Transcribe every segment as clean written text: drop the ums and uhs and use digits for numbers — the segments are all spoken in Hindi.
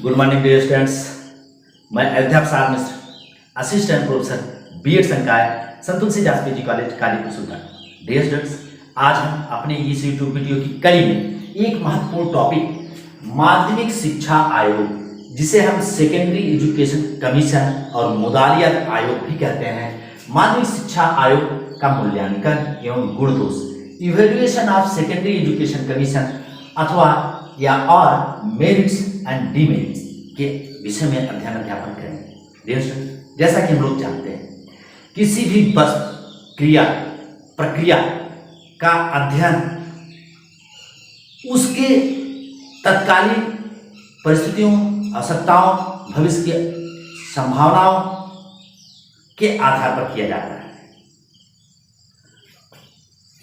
Good morning dear students. मैं Ayodhya Prasad Mishra, assistant professor BEd संकाय संतुल सी PG college Kalipur Sultan. Dear students, आज हम अपने इस यूट्यूब वीडियो की कड़ी में एक महत्वपूर्ण टॉपिक माध्यमिक शिक्षा आयोग, जिसे हम सेकेंडरी एजुकेशन कमीशन और मुदालियत आयोग भी कहते हैं, माध्यमिक शिक्षा आयोग का मूल्यांकन एवं गुण दोष, evaluation of secondary education commission अथवा या और मेरिट्स एंड डिमेरिट्स के विषय में अध्ययन अध्यापन करेंगे। जैसा कि हम लोग जानते हैं, किसी भी वस्तु क्रिया प्रक्रिया का अध्ययन उसके तत्कालीन परिस्थितियों, आवश्यकताओं, भविष्य की संभावनाओं के आधार पर किया जाता है।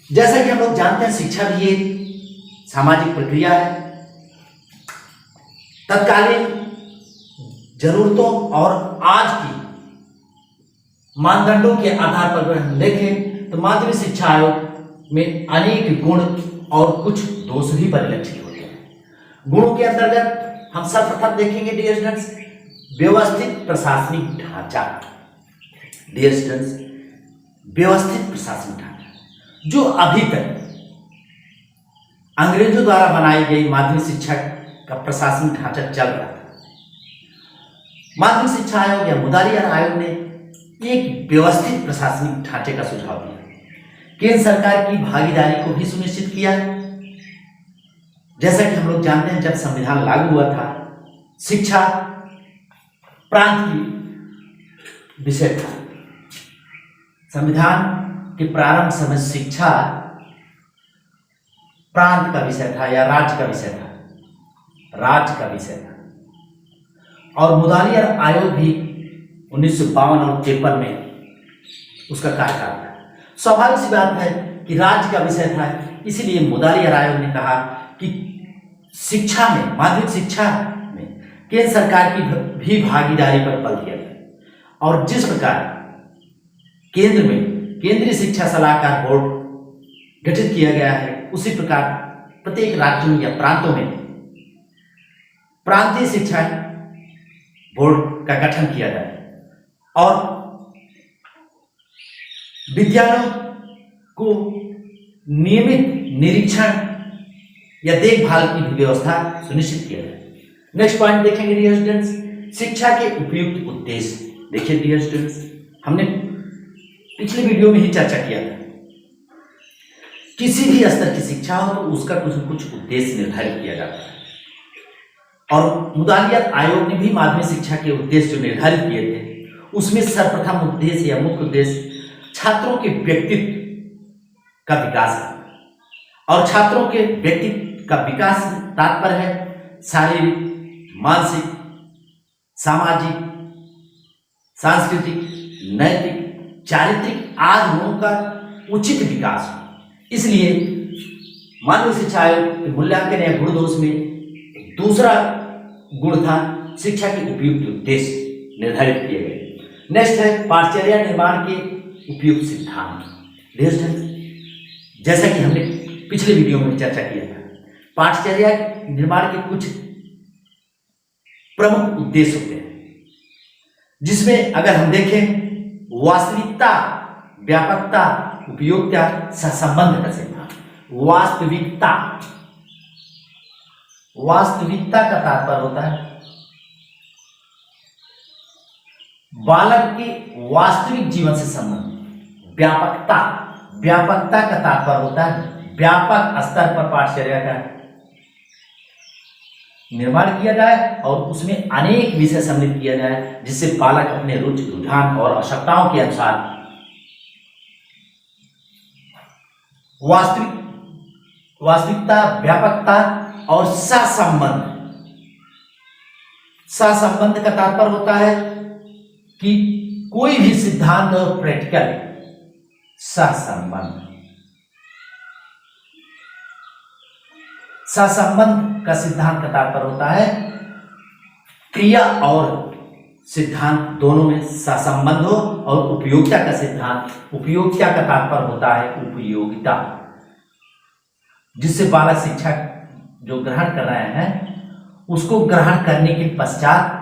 जैसा कि हम लोग जानते हैं, शिक्षा भी एक सामाजिक प्रक्रिया है। तत्कालीन जरूरतों और आज की मानदंडों के आधार पर अगर हम देखें तो माध्यमिक शिक्षा आयोग में अनेक गुण और कुछ दोष भी परिलक्षित होते हैं। गुणों के अंतर्गत हम सर्वप्रथम देखेंगे डियर स्टूडेंट्स, व्यवस्थित प्रशासनिक ढांचा। डियर स्टूडेंट्स, व्यवस्थित प्रशासनिक ढांचा जो अभी तक अंग्रेजों द्वारा बनाई गई माध्यमिक शिक्षा का प्रशासनिक ढांचा चल रहा था। माध्यमिक शिक्षा आयोग या मुदालियत आयोग ने एक व्यवस्थित प्रशासनिक ढांचे का सुझाव दिया। केंद्र सरकार की भागीदारी को भी सुनिश्चित किया। जैसा कि हम लोग जानते हैं, जब संविधान लागू हुआ था, शिक्षा प्रांत की विषय था। संविधान के प्रारंभ समय शिक्षा प्रांत का विषय था या राज्य का विषय था, राज्य का विषय था। और मुदालियत आयोग भी 1952 और 53 में उसका कार्यकाल था। स्वाभाविक सी बात है कि राज्य का विषय था, इसलिए मुदालियत आयोग ने कहा कि शिक्षा में, माध्यमिक शिक्षा में केंद्र सरकार की भी भागीदारी पर बल दिया गया। और जिस प्रकार केंद्र में केंद्रीय शिक्षा सलाहकार बोर्ड गठित किया गया है, उसी प्रकार प्रत्येक राज्यों या प्रांतों में प्रांतीय शिक्षा बोर्ड का गठन किया जाए और विद्यालयों को नियमित निरीक्षण या देखभाल की भी व्यवस्था सुनिश्चित किया जाए। नेक्स्ट पॉइंट देखेंगे डियर स्टूडेंट्स, शिक्षा के उपयुक्त उद्देश्य। देखिए डियर स्टूडेंट्स, हमने पिछले वीडियो में ही चर्चा किया था, किसी भी स्तर की शिक्षा हो तो उसका कुछ न कुछ उद्देश्य निर्धारित किया जाता है। और मुदालियत आयोग ने भी माध्यमिक शिक्षा के उद्देश्य जो निर्धारित किए थे, उसमें सर्वप्रथम उद्देश्य या मुख्य उद्देश्य छात्रों के व्यक्तित्व का विकास है। और छात्रों के व्यक्तित्व का विकास तात्पर्य है शारीरिक, मानसिक, सामाजिक, सांस्कृतिक, नैतिक, चारित्रिक आदि गुणों का उचित विकास हो। इसलिए माध्यमिक शिक्षा आयोग के मूल्यांकन या गुण दोष में दूसरा गुण था शिक्षा के उपयुक्त उद्देश्य निर्धारित किए गए। नेक्स्ट है पाठचर्या निर्माण के उपयुक्त सिद्धांत। जैसा कि हमने पिछले वीडियो में चर्चा किया था, पाठचर्या निर्माण के कुछ प्रमुख उद्देश्य होते हैं, जिसमें अगर हम देखें वास्तविकता, व्यापकता, उपयोगिता, सहसंबंध का सिद्धांत। वास्तविकता, वास्तविकता का तात्पर्य होता है बालक के वास्तविक जीवन से संबंध। व्यापकता, व्यापकता का तात्पर्य होता है व्यापक स्तर पर पाठचर्या का निर्माण किया जाए और उसमें अनेक विषय सम्मिलित किया जाए, जिससे बालक अपने रुचि, रुझान और आवश्यकताओं के अनुसार वास्तविकता, व्यापकता और सहसंबंध। सहसंबंध का तात्पर्य होता है कि कोई भी सिद्धांत और प्रैक्टिकल सहसंबंध। सहसंबंध का सिद्धांत का तात्पर्य होता है क्रिया और सिद्धांत दोनों में सहसंबंध हो। और उपयोगिता का सिद्धांत, उपयोगिता का तात्पर्य होता है उपयोगिता, जिससे बालक शिक्षा जो ग्रहण कर रहे हैं उसको ग्रहण करने के पश्चात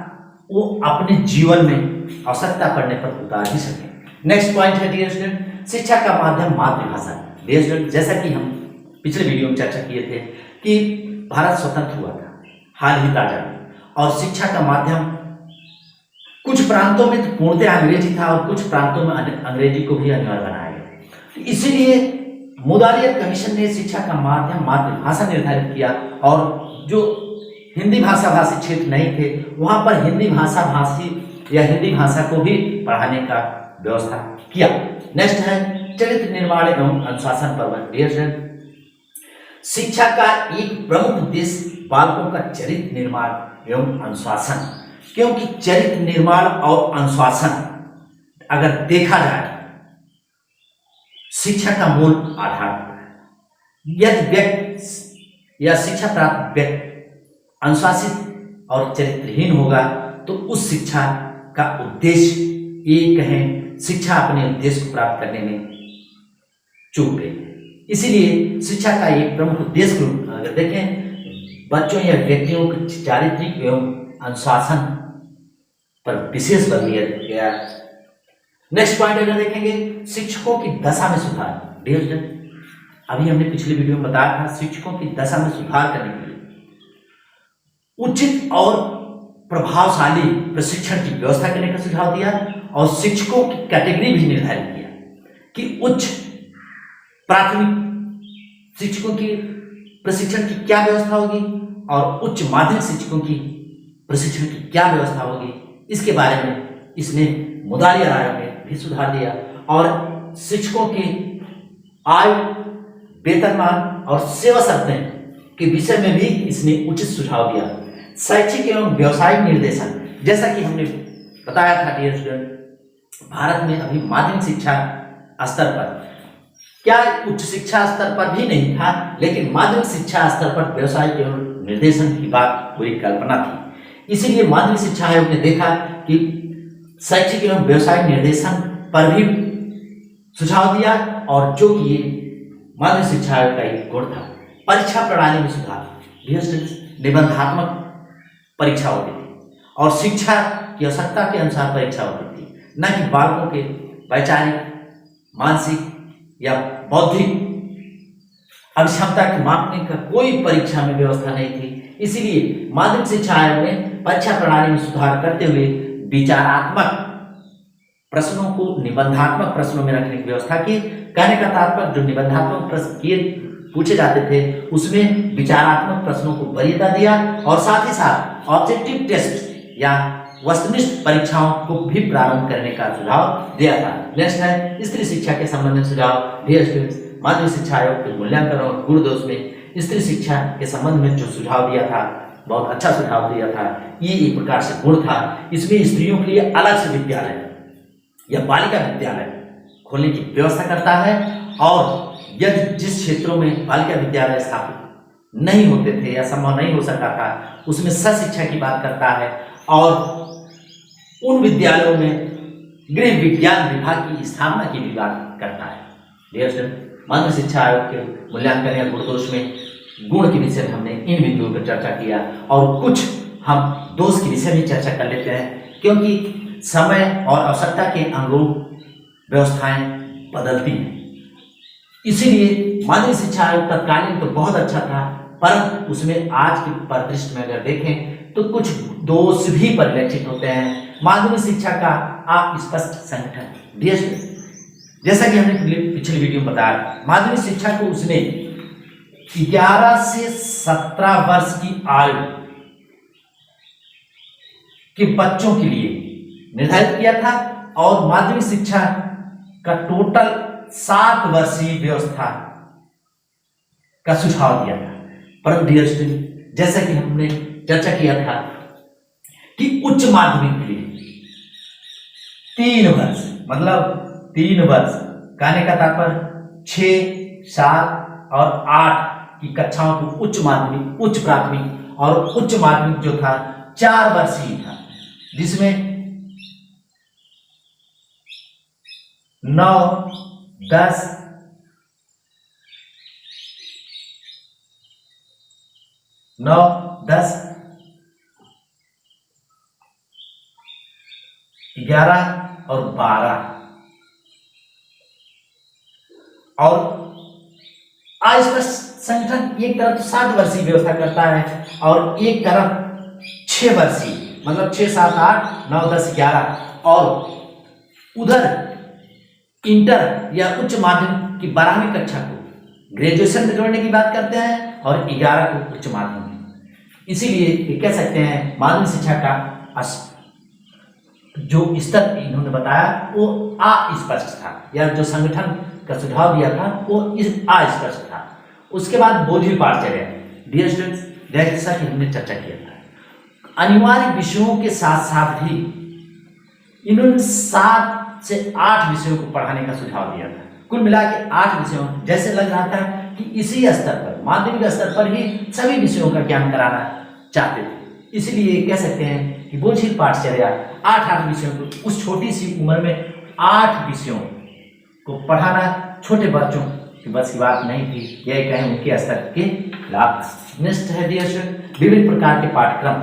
वो अपने जीवन में आवश्यकता पड़ने पर उतार भी सके। नेक्स्ट पॉइंट है डियर स्टूडेंट, शिक्षा का माध्यम मातृभाषा। डियर स्टूडेंट, जैसा कि हम पिछले वीडियो में चर्चा किए थे कि भारत स्वतंत्र हुआ था हाल ही ताजा में, और शिक्षा का माध्यम कुछ प्रांतों में तो पूर्णतः अंग्रेजी था और कुछ प्रांतों में अंग्रेजी को भी अनिवार्य बनाया गया। इसीलिए मुदालियत कमीशन ने शिक्षा का माध्यम मातृभाषा निर्धारित किया, और जो हिंदी भाषा भाषी क्षेत्र नहीं थे वहां पर हिंदी भाषा भाषी या हिंदी भाषा को भी पढ़ाने का व्यवस्था किया। नेक्स्ट है चरित्र निर्माण एवं अनुशासन पर्व। डियर स्टूडेंट, शिक्षा का एक प्रमुख उद्देश्य बालकों का चरित्र निर्माण एवं अनुशासन, क्योंकि चरित्र निर्माण और अनुशासन अगर देखा जाए शिक्षा का मूल आधार होता है। यदि व्यक्ति या शिक्षा प्राप्त व्यक्ति अनुशासित और चरित्रहीन होगा तो उस शिक्षा का उद्देश्य, ये कहें शिक्षा अपने उद्देश्य को प्राप्त करने में चूक गई है। इसीलिए शिक्षा का एक प्रमुख उद्देश्य अगर देखें, बच्चों या व्यक्तियों के चारित्रिक एवं अनुशासन पर विशेष बल दिया गया। नेक्स्ट पॉइंट अगर देखेंगे, शिक्षकों की दशा में सुधार। डियर स्टूडेंट, अभी हमने पिछले वीडियो में बताया था शिक्षकों की दशा में सुधार करने के लिए उचित और प्रभावशाली प्रशिक्षण की व्यवस्था करने का सुझाव दिया, और शिक्षकों की कैटेगरी भी निर्धारित किया कि उच्च प्राथमिक शिक्षकों की प्रशिक्षण की क्या व्यवस्था होगी और उच्च माध्यमिक शिक्षकों की प्रशिक्षण की क्या व्यवस्था होगी। इसके बारे में इसने मुदालिया राय में भी सुधार दिया, और शिक्षकों की आयु, वेतनमान और सेवा शर्तें के विषय में भी इसने उचित सुझाव दिया। शैक्षिक एवं व्यवसायिक निर्देशन, जैसा कि हमने बताया था डियर स्टूडेंट, भारत में अभी माध्यमिक शिक्षा स्तर पर, क्या उच्च शिक्षा स्तर पर भी नहीं था, लेकिन माध्यमिक शिक्षा स्तर पर व्यवसायिक एवं निर्देशन की बात पूरी कल्पना थी। इसीलिए माध्यमिक शिक्षा आयोग ने देखा कि शैक्षिक एवं व्यवसायिक निर्देशन पर भी सुझाव दिया, और जो कि ये माध्यमिक शिक्षा आयोग का एक गुण था। परीक्षा प्रणाली में सुधार। निबंधात्मक परीक्षा होती थी और शिक्षा की आवश्यकता के अनुसार परीक्षा होती थी, न कि बालकों के वैचारिक, मानसिक या बौद्धिक अक्षमता की मापने का कोई परीक्षा में व्यवस्था नहीं थी। इसीलिए माध्यमिक शिक्षा आयोग ने परीक्षा प्रणाली में सुधार करते हुए विचारात्मक प्रश्नों को निबंधात्मक प्रश्नों में रखने की व्यवस्था की। कहने का तात्पर्य, जो निबंधात्मक प्रश्न पूछे जाते थे उसमें विचारात्मक प्रश्नों को वरीयता दिया, और साथ ही साथ ऑब्जेक्टिव टेस्ट या वस्तुनिष्ठ परीक्षाओं को भी प्रारंभ करने का सुझाव दिया था। नेक्स्ट है स्त्री शिक्षा के संबंध में सुझाव। डियर स्टूडेंट्स, माध्यमिक शिक्षा आयोग के मूल्यांकन और गुण दोष में स्त्री शिक्षा के संबंध में जो सुझाव दिया था, बहुत अच्छा सुझाव दिया था। ये एक प्रकार से गुण था। इसमें स्त्रियों के लिए अलग से विद्यालय या बालिका विद्यालय खोलने की व्यवस्था करता है, और यदि जिस क्षेत्रों में बालिका विद्यालय स्थापित नहीं होते थे या संभव नहीं हो सकता था, उसमें सशिक्षा की बात करता है, और उन विद्यालयों में गृह विज्ञान विभाग की स्थापना की भी बात करता है। डियर स्टूडेंट, माध्यमिक शिक्षा आयोग के मूल्यांकन या गुण दोष में गुण के विषय में हमने इन बिंदुओं पर चर्चा किया, और कुछ हम दोष के विषय में चर्चा कर लेते हैं, क्योंकि समय और आवश्यकता के अनुरूप व्यवस्थाएं बदलती हैं। इसीलिए माध्यमिक शिक्षा आयोग तत्कालीन तो बहुत अच्छा था, परंतु उसमें आज के परिदृश्य में अगर देखें तो कुछ दोष भी परिलक्षित होते हैं। माध्यमिक शिक्षा का आप स्पष्ट संगठन। डियर स्टूडेंट, जैसा कि हमने पिछले वीडियो में बताया, माध्यमिक शिक्षा को उसने 11 से 17 वर्ष की आयु के बच्चों के लिए निर्धारित किया था, और माध्यमिक शिक्षा का टोटल 7 वर्षीय व्यवस्था का सुझाव दिया था। परंतु डियर स्टूडेंट, जैसा कि हमने चर्चा किया था कि उच्च माध्यमिक के लिए 3 वर्ष, मतलब 3 वर्ष कहने का तात्पर्य 6, 7 और 8 की कक्षाओं को उच्च माध्यमिक, उच्च प्राथमिक और उच्च माध्यमिक जो था 4 वर्षीय था, जिसमें 9, 10, 9, 10, 11 और 12 और अस्पष्ट संगठन एक तरफ 7 वर्षीय व्यवस्था करता है और एक तरफ 6 वर्षीय, मतलब 6, 7, 8, 9, 10, 11 और उधर इंटर या उच्च माध्यमिक की 12वीं कक्षा को ग्रेजुएशन में जोड़ने की बात करते हैं और 11 को उच्च माध्यमिक। इसीलिए ये कह सकते हैं माध्यमिक शिक्षा का जो स्तर इन्होंने बताया वो अस्पष्ट था, या जो संगठन का सुझाव दिया था वो अस्पष्ट था। उसके बाद बोधिल पाठचर्या, डियर स्टूडेंट्स, जैसा कि हमने चर्चा किया था, अनिवार्य विषयों के साथ साथ भी इन्होंने 7 से 8 विषयों को पढ़ाने का सुझाव दिया था। कुल मिला के 8 विषयों, जैसे लग रहा था कि इसी स्तर पर, माध्यमिक स्तर पर ही सभी विषयों का ज्ञान कराना चाहते थे। इसलिए कह सकते हैं कि बोधिल पाठचर्या 8 विषयों को, उस छोटी सी उम्र में 8 विषयों को पढ़ाना छोटे बच्चों की बस की बात नहीं थी, यह कहें उनके स्तर के खिलाफ। नेक्स्ट है विभिन्न प्रकार के पाठ्यक्रम,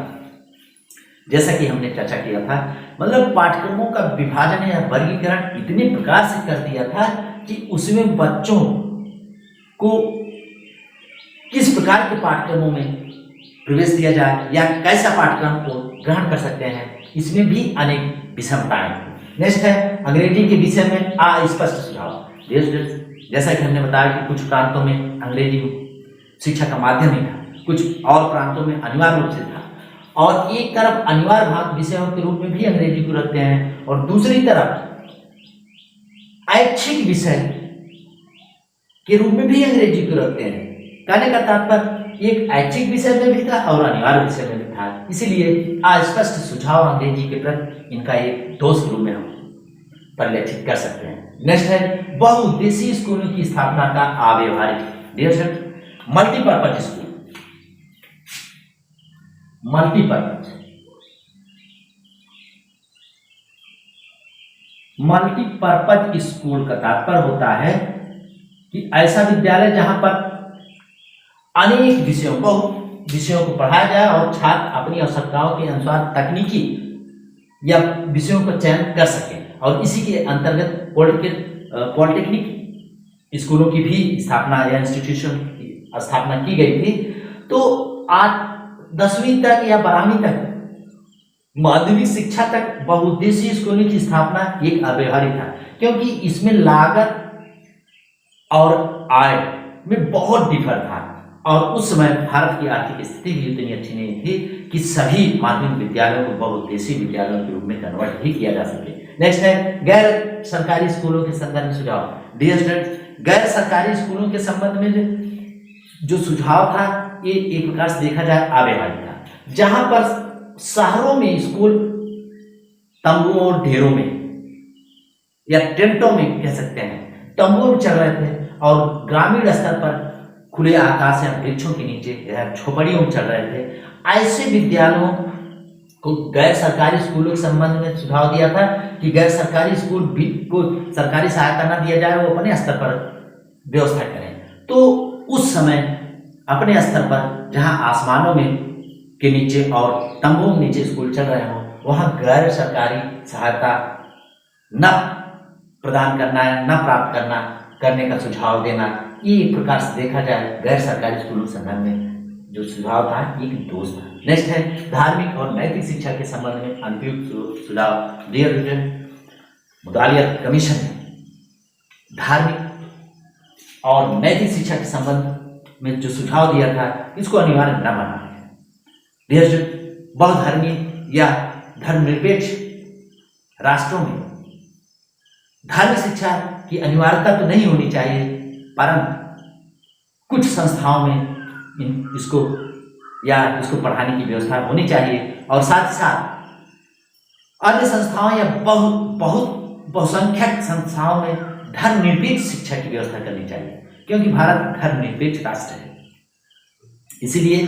जैसा कि हमने चर्चा किया था, मतलब पाठ्यक्रमों का विभाजन या वर्गीकरण इतने प्रकार से कर दिया था कि उसमें बच्चों को किस प्रकार के पाठ्यक्रमों में प्रवेश दिया जाए या कैसा पाठ्यक्रम को ग्रहण कर सकते हैं, इसमें भी अनेक विषमताएं। नेक्स्ट है अंग्रेजी के विषय में अस्पष्ट सुझाव। जैसा कि हमने बताया कि कुछ प्रांतों में अंग्रेजी शिक्षा का माध्यम ही था, कुछ और प्रांतों में अनिवार्य रूप से था, और एक तरफ अनिवार्य भाग विषयों के रूप में भी अंग्रेजी को रखते हैं और दूसरी तरफ ऐच्छिक विषय के रूप में भी अंग्रेजी को रखते हैं। कहने का तात्पर्य एक ऐच्छिक विषय में भी था और अनिवार्य विषय में भी था, इसीलिए अस्पष्ट सुझाव अंग्रेजी के प्रति इनका एक दोष के रूप में हम परिलक्षित कर सकते हैं। नेक्स्ट है बहुउद्देशीय स्कूलों की स्थापना का अव्यवहारिक। मल्टीपर्पज स्कूल, मल्टीपर्पज स्कूल का तात्पर्य होता है कि ऐसा विद्यालय जहां पर अनेक विषयों को पढ़ाया जाए और छात्र अपनी आवश्यकताओं के अनुसार तकनीकी या विषयों का चयन कर सकें, और इसी के अंतर्गत पॉलिटेक्निक स्कूलों की भी स्थापना या इंस्टीट्यूशन की स्थापना की गई थी। तो आज 10वीं तक या 12वीं तक माध्यमिक शिक्षा तक बहुउद्देशीय स्कूलों की स्थापना एक अव्यवहारिक था, क्योंकि इसमें लागत और आय में बहुत डिफर था, और उस समय भारत की आर्थिक स्थिति भी इतनी अच्छी नहीं थी कि सभी माध्यमिक विद्यालयों को बहुउद्देशीय विद्यालयों के रूप में कन्वर्ट भी किया जा सके। नेक्स्ट है गैर सरकारी स्कूलों के संदर्भ में सुझाव। डियर स्टूडेंट्स, गैर सरकारी स्कूलों के संबंध में जो सुझाव था ये एक प्रकार से देखा जाए अव्यवहारिक था, जहां पर शहरों में स्कूल तंबुओं और ढेरों में या टेंटों में कह सकते हैं तंबुओं में चल रहे थे, और ग्रामीण स्तर पर खुले आकाश या वृक्षों के नीचे या झोपड़ियों में चल रहे थे। ऐसे विद्यालयों को गैर सरकारी स्कूलों के संबंध में सुझाव दिया था कि गैर सरकारी स्कूल भी को सरकारी सहायता न दिया जाए, वो अपने स्तर पर व्यवस्था करें। तो उस समय अपने स्तर पर जहां आसमानों में के नीचे और तंबुओं के नीचे स्कूल चल रहे हों, वहां गैर सरकारी सहायता न प्रदान करना है, न प्राप्त करने का सुझाव देना, ये एक प्रकार से देखा जाए गैर सरकारी स्कूलों के संबंध में जो सुझाव था एक दोष था। नेक्स्ट है धार्मिक और नैतिक शिक्षा के संबंध में अनुपयुक्त सुझाव। डियर मुतालिया कमीशन ने धार्मिक और नैतिक शिक्षा के संबंध में जो सुझाव दिया था इसको अनिवार्य न बनाना है। डियर बहुधर्मी या धर्मनिरपेक्ष राष्ट्रों में धार्मिक शिक्षा की अनिवार्यता तो नहीं होनी चाहिए, परंतु कुछ संस्थाओं में इसको पढ़ाने की व्यवस्था होनी चाहिए, और साथ ही साथ अन्य संस्थाओं या बहुसंख्यक संस्थाओं में धर्मनिरपेक्ष शिक्षा की व्यवस्था करनी चाहिए, क्योंकि भारत धर्मनिरपेक्ष राष्ट्र है। इसीलिए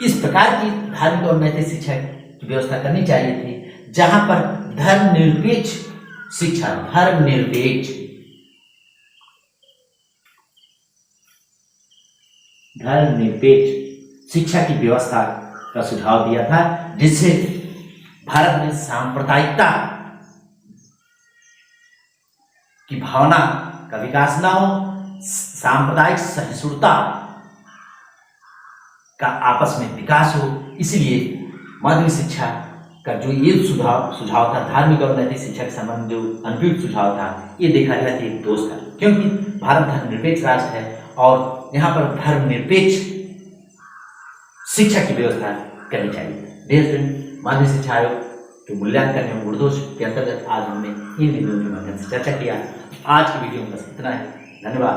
इस प्रकार की धार्मिक और नैतिक शिक्षा की व्यवस्था करनी चाहिए थी, जहां पर धर्मनिरपेक्ष शिक्षा, धर्मनिरपेक्ष शिक्षा की व्यवस्था का सुझाव दिया था, जिससे भारत में सांप्रदायिकता की भावना का विकास ना हो, सांप्रदायिक सहिष्णुता का आपस में विकास हो। इसलिए माध्यमिक शिक्षा का जो ये सुझाव था, धार्मिक और नैतिक शिक्षा के संबंध जो अनुपयुक्त सुझाव था, ये देखा जाए तो एक दोष था, क्योंकि भारत धर्मनिरपेक्ष राष्ट्र है और यहाँ पर धर्मनिरपेक्ष शिक्षा की व्यवस्था करनी चाहिए। डियर स्टूडेंट, माध्यमिक शिक्षा आयोग के मूल्यांकन एवं गुणदोष के अंतर्गत आज हमने इन बिंदुओं के माध्यम से चर्चा किया। आज की वीडियो में बस इतना है। धन्यवाद।